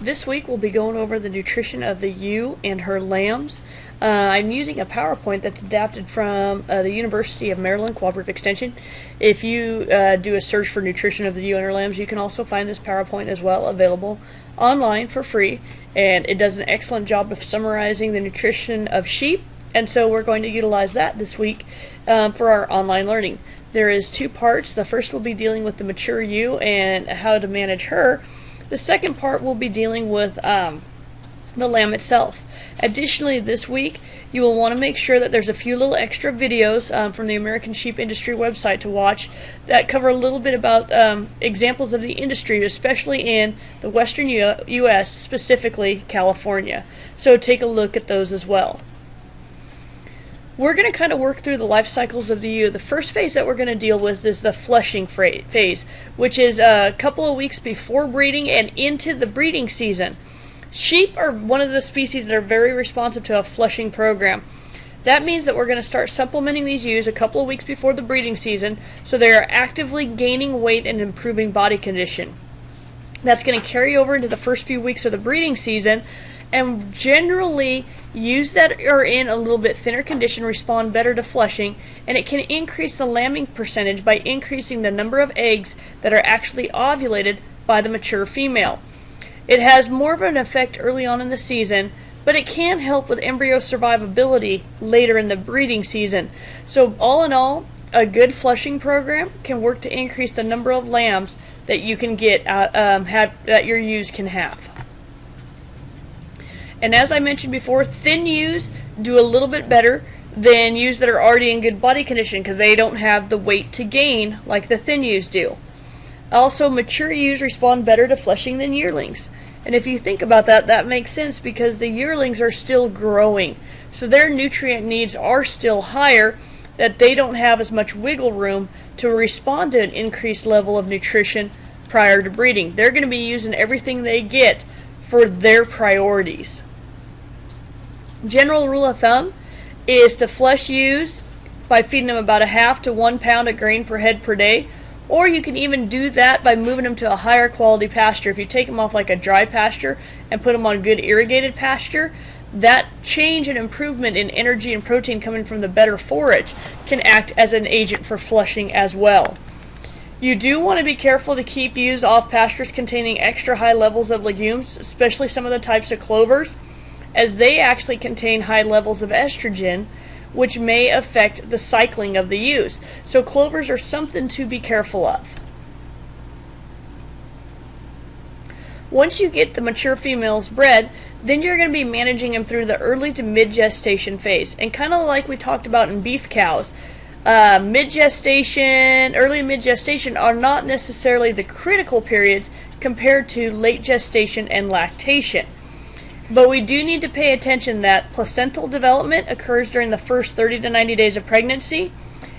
This week we'll be going over the nutrition of the ewe and her lambs. I'm using a PowerPoint that's adapted from the University of Maryland Cooperative Extension. If you do a search for nutrition of the ewe and her lambs, you can also find this PowerPoint as well, available online for free. And it does an excellent job of summarizing the nutrition of sheep, and so we're going to utilize that this week for our online learning. There is two parts. The first will be dealing with the mature ewe and how to manage her. The second part will be dealing with the lamb itself. Additionally, this week you will want to make sure that there's a few little extra videos from the American Sheep Industry website to watch that cover a little bit about examples of the industry, especially in the western U.S., specifically California. So take a look at those as well. We're going to kind of work through the life cycles of the ewe. The first phase that we're going to deal with is the flushing phase, which is a couple of weeks before breeding and into the breeding season. Sheep are one of the species that are very responsive to a flushing program. That means that we're going to start supplementing these ewes a couple of weeks before the breeding season, so they are actively gaining weight and improving body condition. That's going to carry over into the first few weeks of the breeding season, and generally ewes that are in a little bit thinner condition respond better to flushing, and it can increase the lambing percentage by increasing the number of eggs that are actually ovulated by the mature female. It has more of an effect early on in the season, but it can help with embryo survivability later in the breeding season. So all in all, a good flushing program can work to increase the number of lambs that you can get that your ewes can have. And as I mentioned before, thin ewes do a little bit better than ewes that are already in good body condition because they don't have the weight to gain like the thin ewes do. Also, mature ewes respond better to flushing than yearlings. And if you think about that, that makes sense because the yearlings are still growing. So their nutrient needs are still higher, that they don't have as much wiggle room to respond to an increased level of nutrition prior to breeding. They're going to be using everything they get for their priorities. General rule of thumb is to flush ewes by feeding them about a half to 1 pound of grain per head per day, or you can even do that by moving them to a higher quality pasture. If you take them off like a dry pasture and put them on good irrigated pasture, that change and improvement in energy and protein coming from the better forage can act as an agent for flushing as well. You do want to be careful to keep ewes off pastures containing extra high levels of legumes, especially some of the types of clovers, as they actually contain high levels of estrogen, which may affect the cycling of the ewes. So clovers are something to be careful of. Once you get the mature females bred, then you're going to be managing them through the early to mid-gestation phase. And kind of like we talked about in beef cows, mid-gestation, early and mid-gestation are not necessarily the critical periods compared to late gestation and lactation. But we do need to pay attention that placental development occurs during the first 30 to 90 days of pregnancy,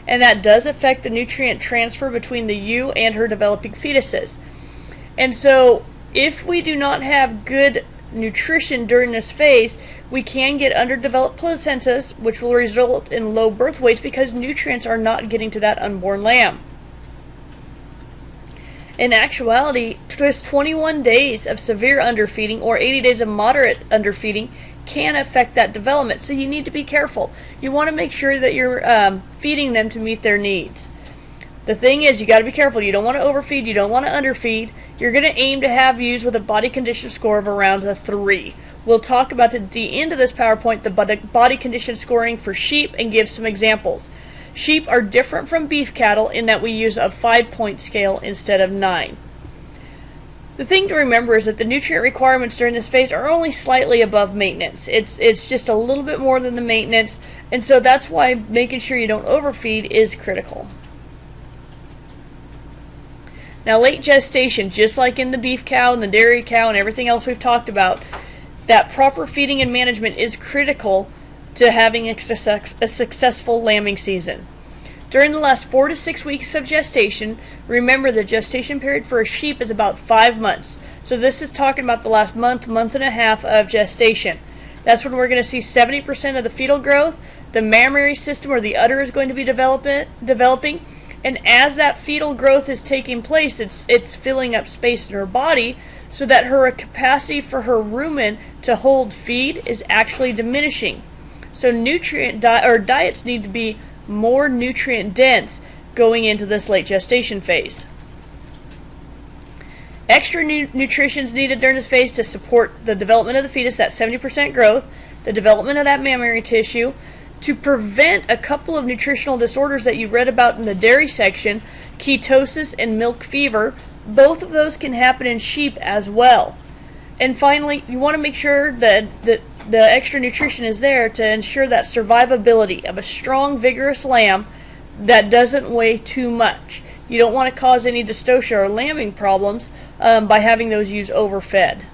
and that does affect the nutrient transfer between the ewe and her developing fetuses. And so if we do not have good nutrition during this phase, we can get underdeveloped placentas, which will result in low birth weights because nutrients are not getting to that unborn lamb. In actuality, just 21 days of severe underfeeding or 80 days of moderate underfeeding can affect that development, so you need to be careful. You want to make sure that you're feeding them to meet their needs. The thing is, you got to be careful. You don't want to overfeed, you don't want to underfeed. You're going to aim to have ewes with a body condition score of around the 3. We'll talk about at the end of this PowerPoint the body condition scoring for sheep and give some examples. Sheep are different from beef cattle in that we use a 5-point scale instead of 9. The thing to remember is that the nutrient requirements during this phase are only slightly above maintenance. It's just a little bit more than the maintenance, and so that's why making sure you don't overfeed is critical. Now, late gestation, just like in the beef cow and the dairy cow and everything else we've talked about, that proper feeding and management is critical to having a successful lambing season. During the last 4 to 6 weeks of gestation, remember the gestation period for a sheep is about 5 months. So this is talking about the last month, month and a half of gestation. That's when we're going to see 70% of the fetal growth. The mammary system or the udder is going to be developing, and as that fetal growth is taking place, it's filling up space in her body. so that her capacity for her rumen to hold feed is actually diminishing. So diets need to be more nutrient dense going into this late gestation phase. Extra nutrition is needed during this phase to support the development of the fetus, that 70% growth, the development of that mammary tissue, to prevent a couple of nutritional disorders that you read about in the dairy section, ketosis and milk fever. Both of those can happen in sheep as well. And finally, you want to make sure that the extra nutrition is there to ensure that survivability of a strong, vigorous lamb that doesn't weigh too much. You don't want to cause any dystocia or lambing problems by having those ewes overfed.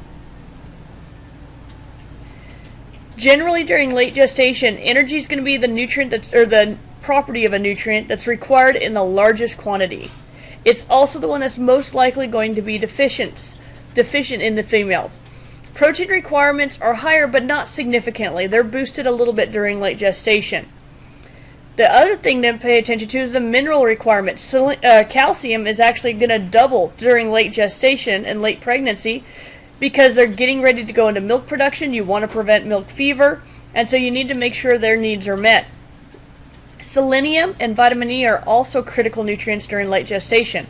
Generally, during late gestation, energy is going to be the nutrient the property of a nutrient that's required in the largest quantity. It's also the one that's most likely going to be deficient in the females. Protein requirements are higher, but not significantly. They're boosted a little bit during late gestation. The other thing to pay attention to is the mineral requirements. Calcium is actually going to double during late gestation and late pregnancy because they're getting ready to go into milk production. You want to prevent milk fever, and so you need to make sure their needs are met. Selenium and vitamin E are also critical nutrients during late gestation.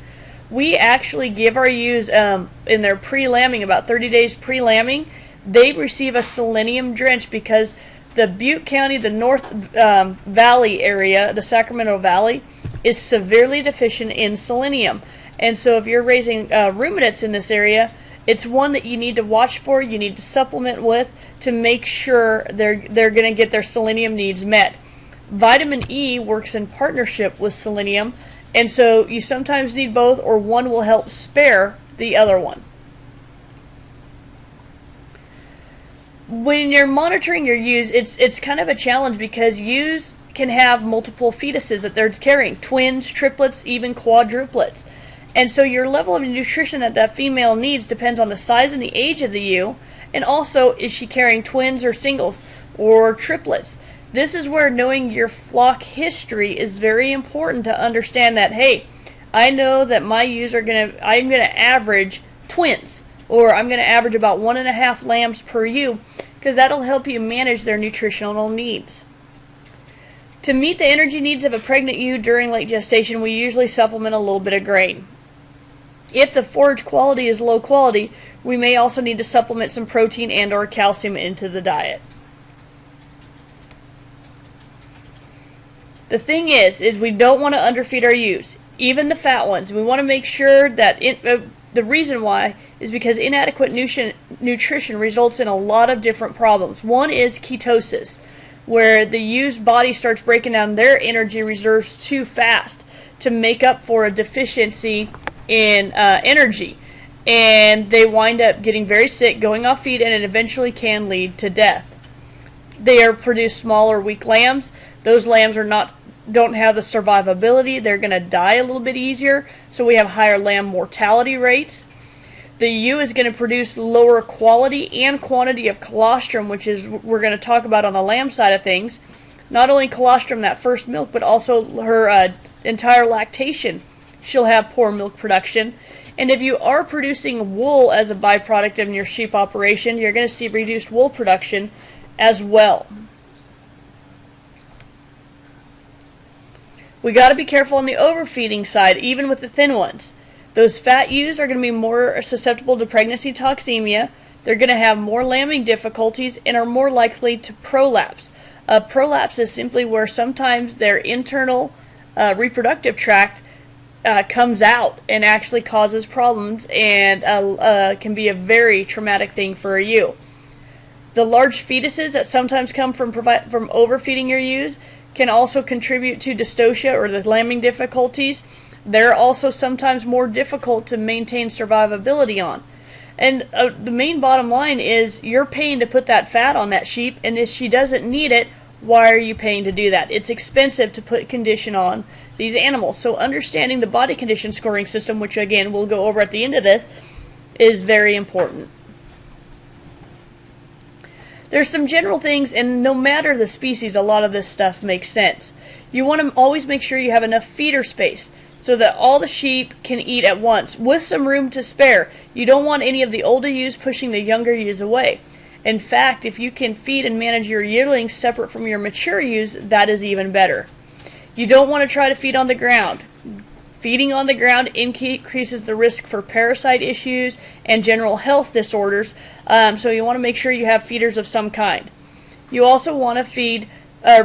We actually give our ewes in their pre-lambing, about 30 days pre-lambing, they receive a selenium drench because the Butte County, the North Valley area, the Sacramento Valley, is severely deficient in selenium. And so if you're raising ruminants in this area, it's one that you need to watch for, you need to supplement with to make sure they're going to get their selenium needs met. Vitamin E works in partnership with selenium, and so you sometimes need both, or one will help spare the other one. When you're monitoring your ewes, it's kind of a challenge because ewes can have multiple fetuses that they're carrying, twins, triplets, even quadruplets. And so your level of nutrition that female needs depends on the size and the age of the ewe, and also is she carrying twins or singles or triplets. This is where knowing your flock history is very important to understand that, hey, I know that my ewes I'm going to average twins, or I'm going to average about 1.5 lambs per ewe, because that'll help you manage their nutritional needs. To meet the energy needs of a pregnant ewe during late gestation, we usually supplement a little bit of grain. If the forage quality is low quality, we may also need to supplement some protein and or calcium into the diet. The thing is we don't want to underfeed our ewes, even the fat ones. We want to make sure that the reason why is because inadequate nutrition results in a lot of different problems. One is ketosis, where the ewe's body starts breaking down their energy reserves too fast to make up for a deficiency in energy. And they wind up getting very sick, going off feed, and it eventually can lead to death. They are produced small or weak lambs. Those lambs don't have the survivability. They're going to die a little bit easier, so we have higher lamb mortality rates. The ewe is going to produce lower quality and quantity of colostrum, which is we're going to talk about on the lamb side of things. Not only colostrum that first milk, but also her entire lactation. She'll have poor milk production. And if you are producing wool as a byproduct in your sheep operation, you're going to see reduced wool production as well. We got to be careful on the overfeeding side, even with the thin ones. Those fat ewes are going to be more susceptible to pregnancy toxemia. They're going to have more lambing difficulties and are more likely to prolapse. Prolapse is simply where sometimes their internal reproductive tract comes out and actually causes problems and can be a very traumatic thing for a ewe. The large fetuses that sometimes come from overfeeding your ewes can also contribute to dystocia or the lambing difficulties. They're also sometimes more difficult to maintain survivability on. And the main bottom line is you're paying to put that fat on that sheep, and if she doesn't need it, why are you paying to do that? It's expensive to put condition on these animals. So understanding the body condition scoring system, which again we'll go over at the end of this, is very important. There's some general things, and no matter the species, a lot of this stuff makes sense. You want to always make sure you have enough feeder space. so that all the sheep can eat at once, with some room to spare. You don't want any of the older ewes pushing the younger ewes away. In fact, if you can feed and manage your yearlings separate from your mature ewes, that is even better. You don't want to try to feed on the ground. Feeding on the ground increases the risk for parasite issues and general health disorders, so you want to make sure you have feeders of some kind. You also want to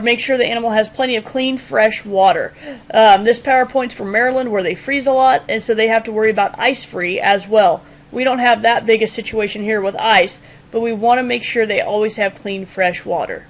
make sure the animal has plenty of clean, fresh water. This PowerPoint's from Maryland, where they freeze a lot, and so they have to worry about ice-free as well. We don't have that big a situation here with ice, but we want to make sure they always have clean, fresh water.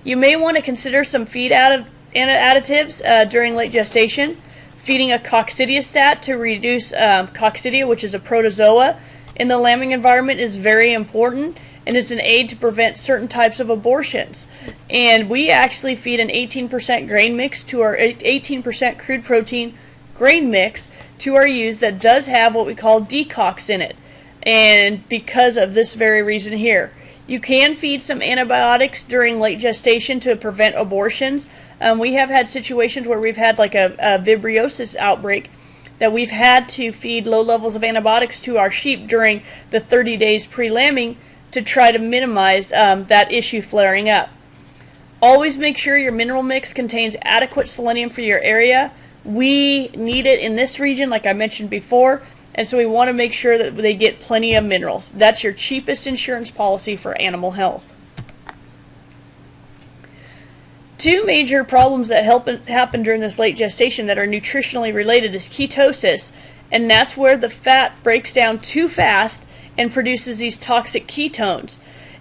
You may want to consider some feed additives during late gestation. Feeding a coccidiostat to reduce coccidia, which is a protozoa, in the lambing environment is very important, and it's an aid to prevent certain types of abortions. And we actually feed an 18% grain mix to our 18% crude protein grain mix to our ewes that does have what we call decox in it. And because of this very reason here, you can feed some antibiotics during late gestation to prevent abortions. We have had situations where we've had like a vibriosis outbreak that we've had to feed low levels of antibiotics to our sheep during the 30 days pre-lambing to try to minimize that issue flaring up. Always make sure your mineral mix contains adequate selenium for your area. We need it in this region, like I mentioned before, and so we want to make sure that they get plenty of minerals. That's your cheapest insurance policy for animal health. Two major problems that happen during this late gestation that are nutritionally related is ketosis, and that's where the fat breaks down too fast and produces these toxic ketones.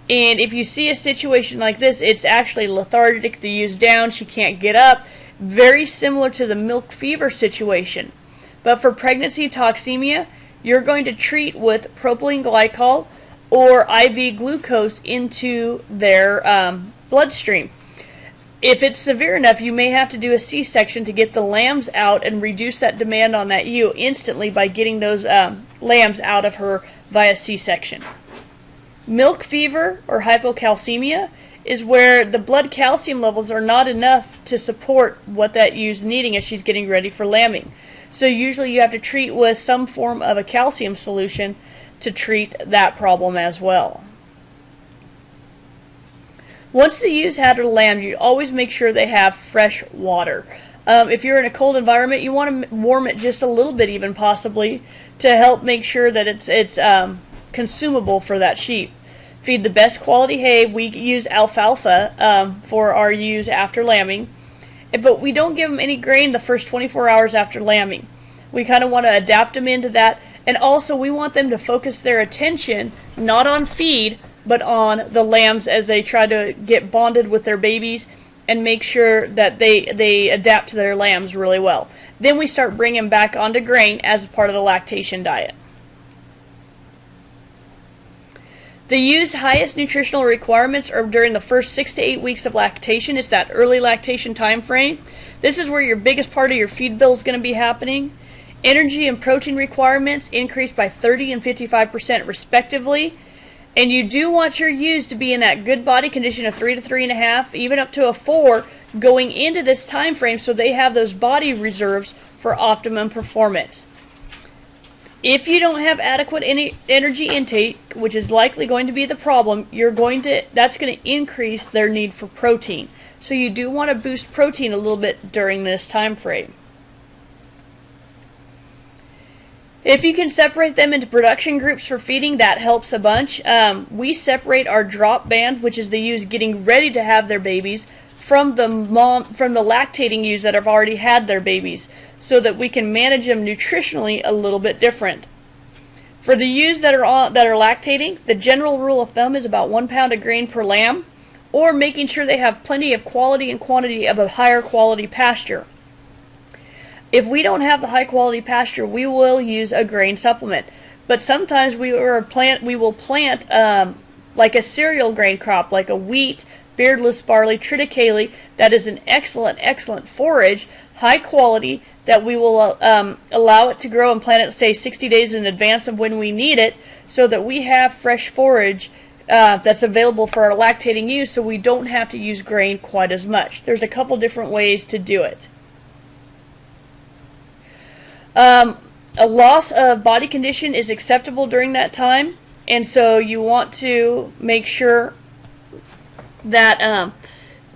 And if you see a situation like this, it's actually lethargic, the ewe's down, she can't get up, very similar to the milk fever situation. But for pregnancy toxemia, you're going to treat with propylene glycol or IV glucose into their bloodstream. If it's severe enough, you may have to do a C-section to get the lambs out and reduce that demand on that ewe instantly by getting those lambs out of her via C-section. Milk fever or hypocalcemia is where the blood calcium levels are not enough to support what that ewe's needing as she's getting ready for lambing. So usually you have to treat with some form of a calcium solution to treat that problem as well. Once the ewe's had her lamb, you always make sure they have fresh water. If you're in a cold environment, you want to warm it just a little bit, even possibly, to help make sure that it's consumable for that sheep. Feed the best quality hay. We use alfalfa for our ewes after lambing, but we don't give them any grain the first 24 hours after lambing. We kind of want to adapt them into that, and also we want them to focus their attention not on feed, but on the lambs as they try to get bonded with their babies and make sure that they adapt to their lambs really well. Then we start bringing back onto grain as part of the lactation diet. The ewe's highest nutritional requirements are during the first 6 to 8 weeks of lactation. It's that early lactation time frame. This is where your biggest part of your feed bill is going to be happening. Energy and protein requirements increase by 30 and 55% respectively. And you do want your ewes to be in that good body condition of 3 to 3.5, even up to a 4, going into this time frame so they have those body reserves for optimum performance. If you don't have adequate energy intake, which is likely going to be the problem, that's going to increase their need for protein. So you do want to boost protein a little bit during this time frame. If you can separate them into production groups for feeding, that helps a bunch. We separate our drop band, which is the ewes getting ready to have their babies, from the lactating ewes that have already had their babies, so that we can manage them nutritionally a little bit different. For the ewes that are lactating, the general rule of thumb is about 1 pound of grain per lamb, or making sure they have plenty of quality and quantity of a higher quality pasture. If we don't have the high quality pasture, we will use a grain supplement. But sometimes we will plant like a cereal grain crop, like a wheat, beardless barley, triticale. That is an excellent forage, high quality, that we will allow it to grow and plant it, say, 60 days in advance of when we need it, so that we have fresh forage that's available for our lactating ewes, so we don't have to use grain quite as much. There's a couple different ways to do it. A loss of body condition is acceptable during that time, and so you want to make sure that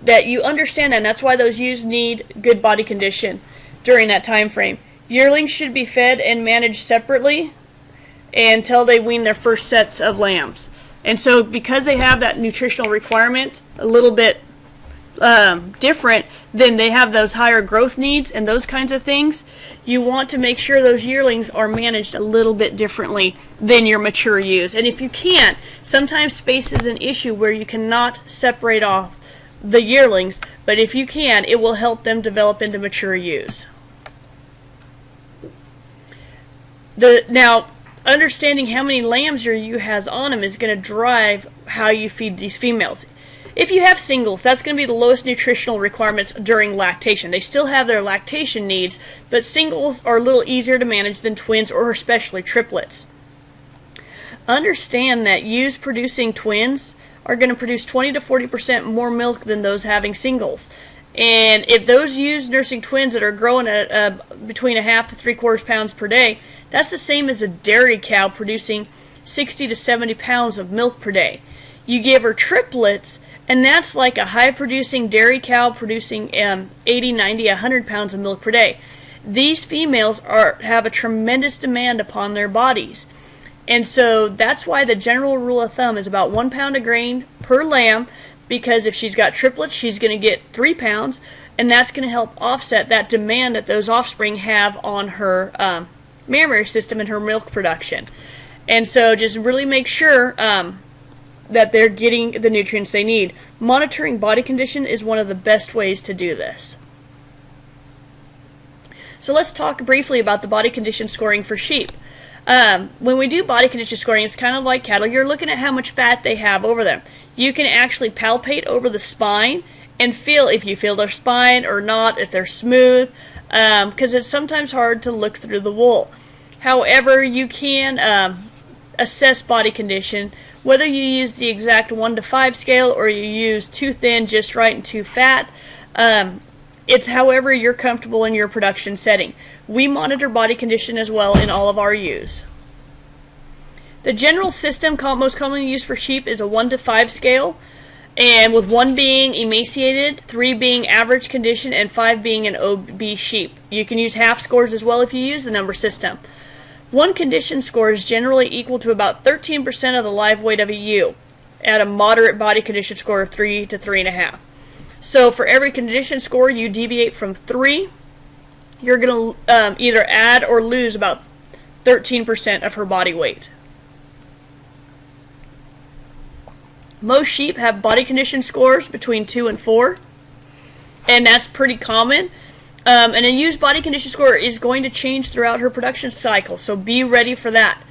that you understand that. And that's why those ewes need good body condition during that time frame. Yearlings should be fed and managed separately until they wean their first sets of lambs. And so because they have that nutritional requirement a little bit different, then they have those higher growth needs and those kinds of things, you want to make sure those yearlings are managed a little bit differently than your mature ewes. And if you can't, sometimes space is an issue where you cannot separate off the yearlings, but if you can, it will help them develop into mature ewes. Now, understanding how many lambs your ewe has on them is going to drive how you feed these females. If you have singles, that's going to be the lowest nutritional requirements during lactation. They still have their lactation needs, but singles are a little easier to manage than twins or especially triplets. Understand that ewes producing twins are going to produce 20 to 40% more milk than those having singles. And if those ewes nursing twins that are growing at between 1/2 to 3/4 pounds per day, that's the same as a dairy cow producing 60 to 70 pounds of milk per day. You give her triplets, and that's like a high-producing dairy cow producing 80, 90, 100 pounds of milk per day. These females have a tremendous demand upon their bodies. And so that's why the general rule of thumb is about 1 pound of grain per lamb, because if she's got triplets, she's going to get 3 pounds, and that's going to help offset that demand that those offspring have on her mammary system and her milk production. And so just really make sure that they're getting the nutrients they need. Monitoring body condition is one of the best ways to do this. So let's talk briefly about the body condition scoring for sheep. When we do body condition scoring, it's kind of like cattle. You're looking at how much fat they have over them. You can actually palpate over the spine and feel if you feel their spine or not, if they're smooth, because it's sometimes hard to look through the wool. However, you can assess body condition, whether you use the exact 1 to 5 scale or you use too thin, just right, and too fat. It's however you're comfortable in your production setting. We monitor body condition as well in all of our ewes. The general system most commonly used for sheep is a 1 to 5 scale, and with 1 being emaciated, 3 being average condition, and 5 being an obese sheep. You can use half scores as well if you use the number system. 1 condition score is generally equal to about 13% of the live weight of a ewe at a moderate body condition score of 3 to 3.5. So for every condition score you deviate from 3, you're going to either add or lose about 13% of her body weight. Most sheep have body condition scores between 2 and 4, and that's pretty common. And a ewe's body condition score is going to change throughout her production cycle, so be ready for that.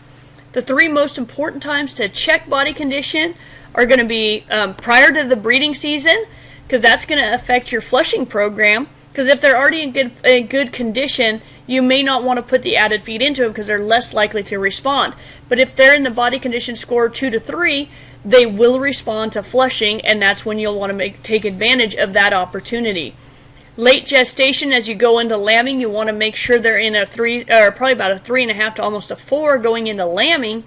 The 3 most important times to check body condition are going to be prior to the breeding season, because that's going to affect your flushing program. Because if they're already in good condition, you may not want to put the added feed into them because they're less likely to respond. But if they're in the body condition score 2 to 3, they will respond to flushing, and that's when you'll want to take advantage of that opportunity. Late gestation, as you go into lambing, you want to make sure they're in a 3, or probably about a 3.5 to almost a 4 going into lambing.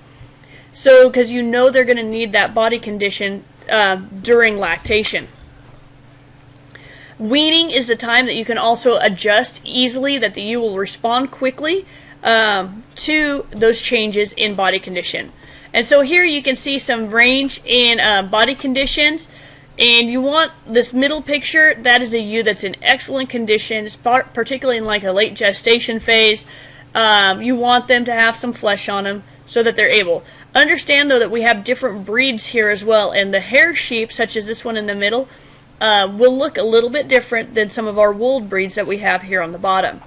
So, because you know they're going to need that body condition during lactation. Weaning is the time that you can also adjust easily, that the ewe will respond quickly to those changes in body condition. And so here you can see some range in body conditions, and you want this middle picture, that is a ewe that's in excellent condition, particularly in like a late gestation phase. You want them to have some flesh on them so that they're able. Understand though that we have different breeds here as well, and the hair sheep, such as this one in the middle, will look a little bit different than some of our wool breeds that we have here on the bottom.